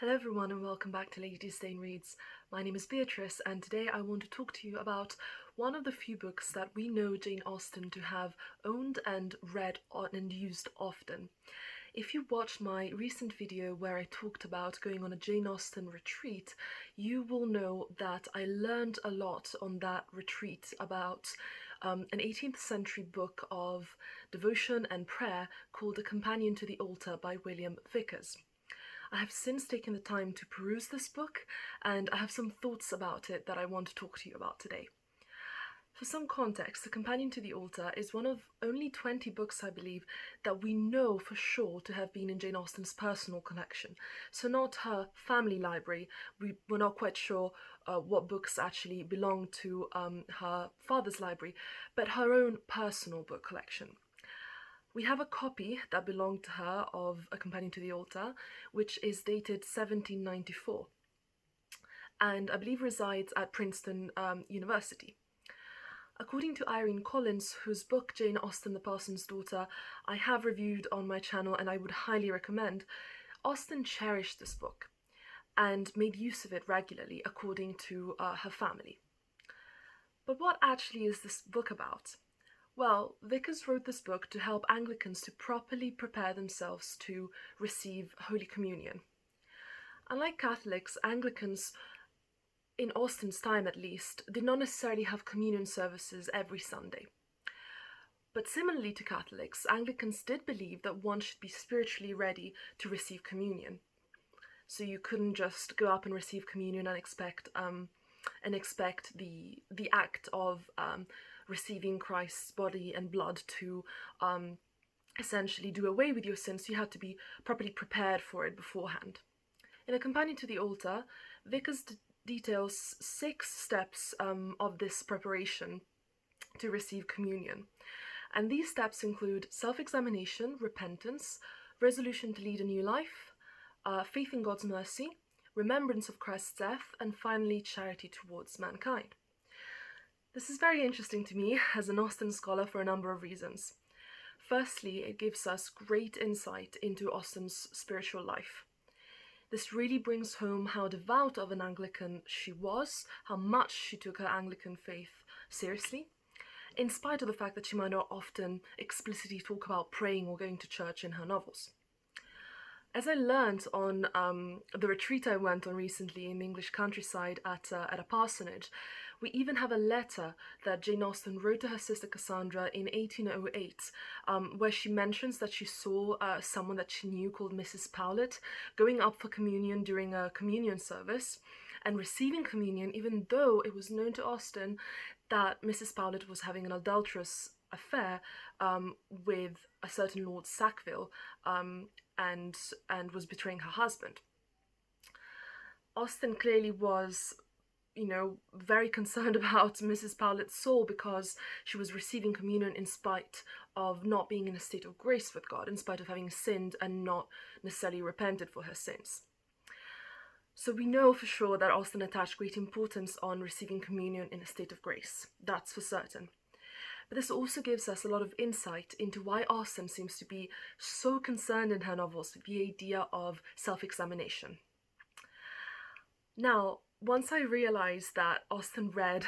Hello everyone and welcome back to Lady Disdain Reads. My name is Beatrice and today I want to talk to you about one of the few books that we know Jane Austen to have owned and read and used often. If you watched my recent video where I talked about going on a Jane Austen retreat, you will know that I learned a lot on that retreat about an 18th century book of devotion and prayer called A Companion to the Altar by William Vickers. I have since taken the time to peruse this book, and I have some thoughts about it that I want to talk to you about today. For some context, The Companion to the Altar is one of only 20 books, I believe, that we know for sure to have been in Jane Austen's personal collection. So not her family library. We're not quite sure what books actually belong to her father's library, but her own personal book collection. We have a copy that belonged to her of A Companion to the Altar, which is dated 1794, and I believe resides at Princeton University. According to Irene Collins, whose book Jane Austen, the Parson's Daughter, I have reviewed on my channel and I would highly recommend, Austen cherished this book and made use of it regularly according to her family. But what actually is this book about? Well, Vickers wrote this book to help Anglicans to properly prepare themselves to receive Holy Communion. Unlike Catholics, Anglicans, in Austen's time at least, did not necessarily have communion services every Sunday. But similarly to Catholics, Anglicans did believe that one should be spiritually ready to receive communion. So you couldn't just go up and receive communion and expect the act of receiving Christ's body and blood to essentially do away with your sins. You had to be properly prepared for it beforehand. In A Companion to the Altar, Vickers details 6 steps of this preparation to receive communion. And these steps include self-examination, repentance, resolution to lead a new life, faith in God's mercy, remembrance of Christ's death, and finally charity towards mankind. This is very interesting to me as an Austen scholar for a number of reasons. Firstly, it gives us great insight into Austen's spiritual life. This really brings home how devout of an Anglican she was, how much she took her Anglican faith seriously, in spite of the fact that she might not often explicitly talk about praying or going to church in her novels. As I learned on the retreat I went on recently in the English countryside at a parsonage, we even have a letter that Jane Austen wrote to her sister Cassandra in 1808, where she mentions that she saw someone that she knew called Mrs. Powlett going up for communion during a communion service and receiving communion, even though it was known to Austen that Mrs. Powlett was having an adulterous affair with a certain Lord Sackville and was betraying her husband. Austen clearly was, very concerned about Mrs. Powlett's soul because she was receiving communion in spite of not being in a state of grace with God, in spite of having sinned and not necessarily repented for her sins. So we know for sure that Austen attached great importance on receiving communion in a state of grace. That's for certain. But this also gives us a lot of insight into why Austen seems to be so concerned in her novels with the idea of self-examination. Now, once I realized that Austen read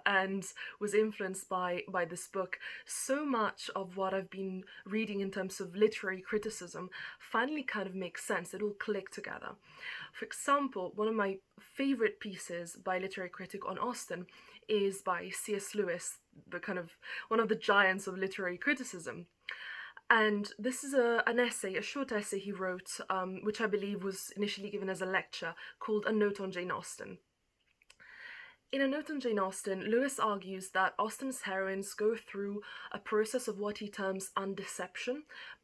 and was influenced by this book, so much of what I've been reading in terms of literary criticism finally kind of makes sense. It all clicked together. For example, one of my favorite pieces by a literary critic on Austen is by C.S. Lewis, one of the giants of literary criticism. And this is a short essay he wrote, which I believe was initially given as a lecture, called A Note on Jane Austen. In A Note on Jane Austen, Lewis argues that Austen's heroines go through a process of what he terms undeception,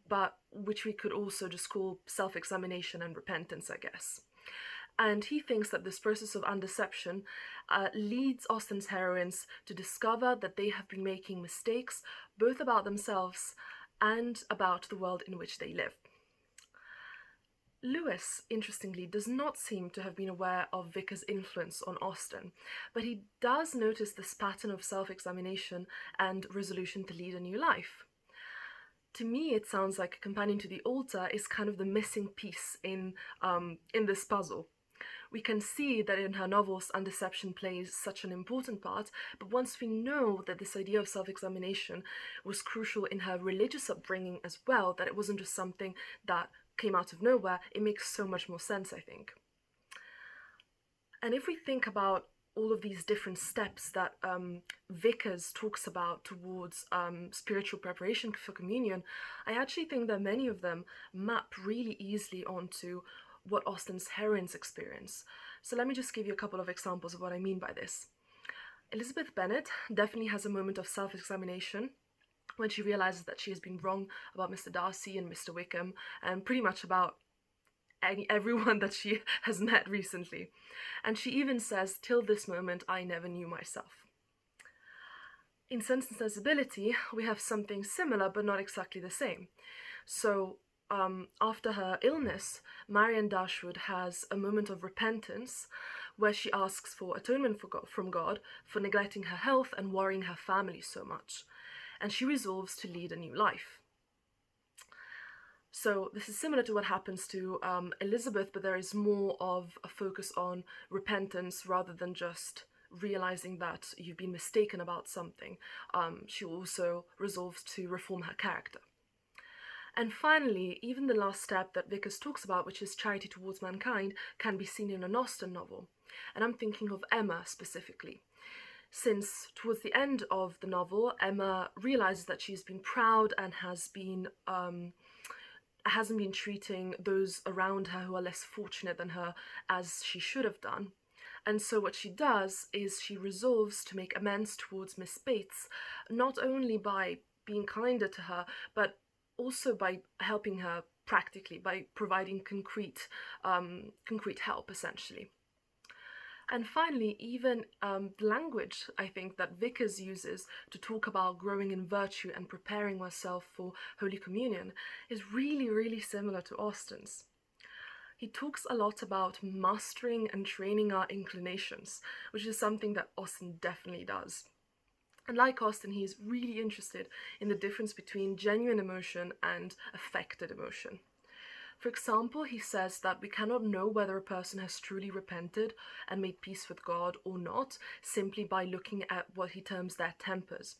but which we could also just call self-examination and repentance, I guess. And he thinks that this process of undeception leads Austen's heroines to discover that they have been making mistakes, both about themselves and about the world in which they live. Lewis, interestingly, does not seem to have been aware of Vickers' influence on Austen, but he does notice this pattern of self-examination and resolution to lead a new life. To me, it sounds like a companion to the altar is kind of the missing piece in this puzzle. We can see that in her novels, undeception plays such an important part, but once we know that this idea of self-examination was crucial in her religious upbringing as well, that it wasn't just something that came out of nowhere, it makes so much more sense, I think. And if we think about all of these different steps that Vickers talks about towards spiritual preparation for communion, I actually think that many of them map really easily onto what Austen's heroines experience. So let me just give you a couple of examples of what I mean by this. Elizabeth Bennet definitely has a moment of self-examination when she realizes that she has been wrong about Mr. Darcy and Mr. Wickham, and pretty much about everyone that she has met recently. And she even says, "Till this moment, I never knew myself." In Sense and Sensibility, we have something similar, but not exactly the same. So, after her illness, Marianne Dashwood has a moment of repentance where she asks for atonement from God for neglecting her health and worrying her family so much. And she resolves to lead a new life. So this is similar to what happens to Elizabeth, but there is more of a focus on repentance rather than just realizing that you've been mistaken about something. She also resolves to reform her character. And finally, even the last step that Vickers talks about, which is charity towards mankind, can be seen in an Austen novel. And I'm thinking of Emma specifically. Since towards the end of the novel, Emma realizes that she's been proud and hasn't been treating those around her who are less fortunate than her as she should have done. And so what she does is she resolves to make amends towards Miss Bates, not only by being kinder to her, but also by helping her practically, by providing concrete help, essentially. And finally, even language, I think, that Vickers uses to talk about growing in virtue and preparing oneself for Holy Communion is really, really similar to Austen's. He talks a lot about mastering and training our inclinations, which is something that Austen definitely does. And like Austen, he is really interested in the difference between genuine emotion and affected emotion. For example, he says that we cannot know whether a person has truly repented and made peace with God or not simply by looking at what he terms their tempers.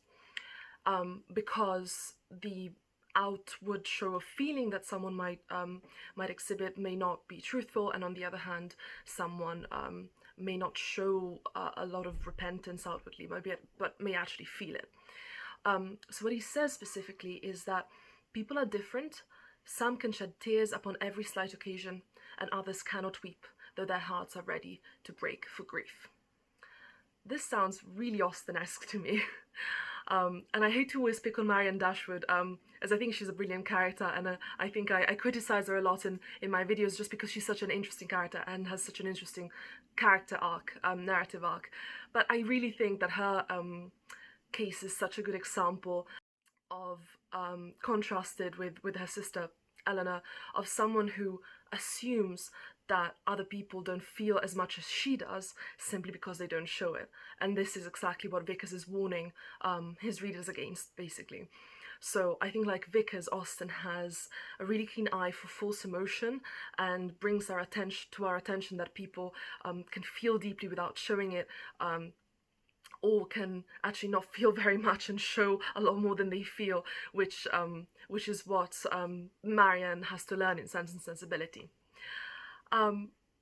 Because the outward show of feeling that someone might exhibit may not be truthful, and on the other hand, someone may not show a lot of repentance outwardly, but may actually feel it. So what he says specifically is that people are different. Some can shed tears upon every slight occasion, and others cannot weep, though their hearts are ready to break for grief. This sounds really Austen-esque to me. And I hate to always pick on Marianne Dashwood, as I think she's a brilliant character, and I think I criticize her a lot in my videos just because she's such an interesting character and has such an interesting character arc, narrative arc. But I really think that her case is such a good example of contrasted with her sister Eleanor, of someone who assumes that other people don't feel as much as she does simply because they don't show it. And this is exactly what Vickers is warning his readers against, basically. So I think, like Vickers, Austen has a really keen eye for false emotion and brings our attention that people can feel deeply without showing it, or can actually not feel very much and show a lot more than they feel, which is what Marianne has to learn in Sense and Sensibility.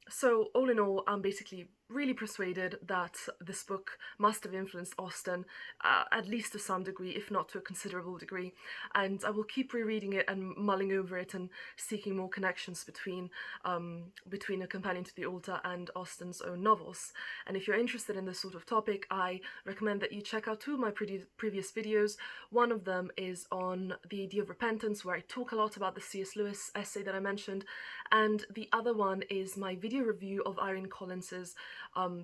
So all in all, I'm basically really persuaded that this book must have influenced Austen, at least to some degree, if not to a considerable degree, and I will keep rereading it and mulling over it and seeking more connections between A Companion to the Altar and Austen's own novels. And if you're interested in this sort of topic, I recommend that you check out two of my previous videos. One of them is on the idea of repentance, where I talk a lot about the C.S. Lewis essay that I mentioned, and the other one is my video review of Irene Collins's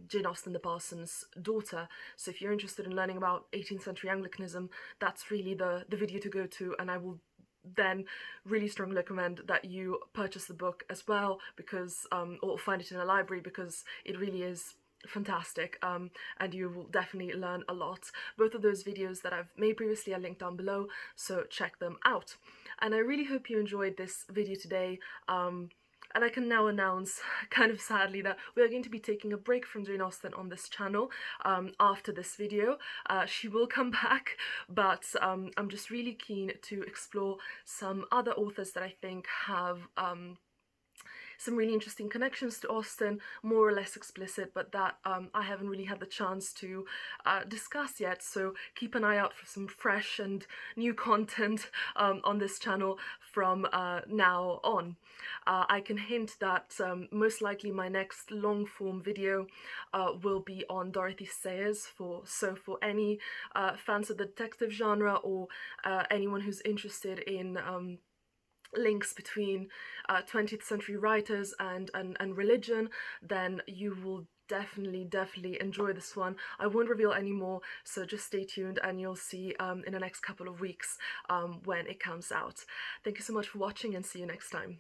Jane Austen, the Parson's daughter. So if you're interested in learning about 18th century Anglicanism, that's really the video to go to, and I will then really strongly recommend that you purchase the book as well, because or find it in a library, because it really is fantastic, and you will definitely learn a lot. Both of those videos that I've made previously are linked down below, so check them out. and I really hope you enjoyed this video today. And I can now announce, kind of sadly, that we are going to be taking a break from Jane Austen on this channel after this video. She will come back, but I'm just really keen to explore some other authors that I think have some really interesting connections to Austen, more or less explicit, but that I haven't really had the chance to discuss yet. So keep an eye out for some fresh and new content on this channel from now on. I can hint that most likely my next long form video will be on Dorothy Sayers. So for any fans of the detective genre, or anyone who's interested in links between 20th century writers and religion, then you will definitely enjoy this one. I won't reveal any more, so just stay tuned and you'll see in the next couple of weeks when it comes out. Thank you so much for watching, and see you next time.